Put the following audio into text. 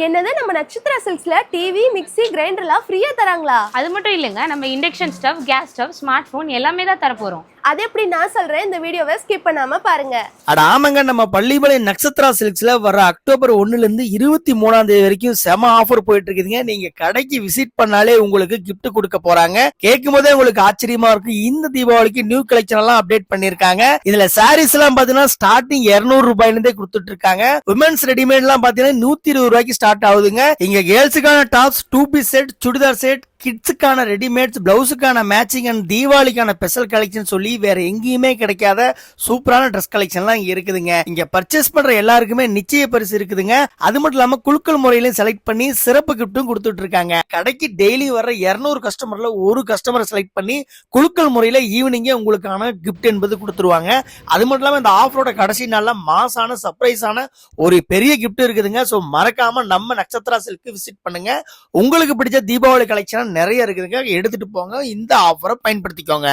என்னது நம்ம Nakshatra சில்க்ஸ்ல TV, mixie, கிரைண்டர்லாம் ஃப்ரீயா தராங்களா? அது மட்டும் இல்லைங்க, நம்ம induction stove, gas stove, smart phone எல்லாமே தான் தரப்போறோம். அது எப்படி நான் சொல்றேன், இந்த வீடியோவை ஸ்கிப் பண்ணாம பாருங்க. அட ஆமாங்க, நம்ம பள்ளிப்பாளையம் நட்சத்திரா சில்க்ஸ்ல வர அக்டோபர் 1ல இருந்து 23ஆம் தேதி வரைக்கும் செம ஆஃபர் போயிட்டு இருக்குதுங்க. நீங்க கடைக்கு விசிட் பண்ணாலே உங்களுக்கு கிஃப்ட் கொடுக்க போறாங்க. கேட்கும் போதே உங்களுக்கு ஆச்சரியமா இருக்கும். இந்த தீபாவளிக்கு நியூ கலெக்ஷன் எல்லாம் அப்டேட் பண்ணிருக்காங்க. இதுல சாரீஸ் எல்லாம் பாத்தீங்கன்னா ஸ்டார்டிங் 200 ரூபாயில இருந்தே கொடுத்துட்டு இருக்காங்க. விமென்ஸ் ரெடிமேட் எல்லாம் பாத்தீங்கன்னா 120 ரூபாய்க்கு ஸ்டார்ட் ஆகுதுங்க. இங்க கேர்ள்ஸுக்கான tops, 2 piece set, churidar set, கிட்ஸுக்கான ரெடிமேட்ஸ், பிளவுஸுக்கான மேட்சிங் அண்ட் தீபாவளிக்கான ஸ்பெஷல் கலெக்ஷன் சொல்லி வேற எங்கேயுமே கிடைக்காத சூப்பரான ட்ரெஸ் கலெக்ஷன்லாம் இங்க இருக்குதுங்க. இங்க பர்ச்சேஸ் பண்ற எல்லாருக்குமே நிச்சய பரிசு இருக்குதுங்க. அது மட்டும் இல்லாம குலுக்கல் முறையிலும் செலக்ட் பண்ணி சிறப்பு கிஃப்ட்டும் கொடுத்துட்டு இருக்காங்க. கடைக்கு டெய்லி வர 200 கஸ்டமர்ல ஒரு கஸ்டமரை செலக்ட் பண்ணி குலுக்கல் முறையில ஈவினிங்கே உங்களுக்கான கிஃப்ட் என்பது கொடுத்துருவாங்க. அது மட்டும் இல்லாம இந்த ஆஃபரோட கடைசி நாள்ல மாசான சர்ப்ரைஸான ஒரு பெரிய கிஃப்ட் இருக்குதுங்க. சோ மறக்காம நம்ம நட்சத்திரா சில்க்கு விசிட் பண்ணுங்க. உங்களுக்கு பிடிச்ச தீபாவளி கலெக்ஷன் நிறைய இருக்குதுங்க. எடுத்துட்டு போங்க. இந்த ஆஃபரை பயன்படுத்திக்கோங்க.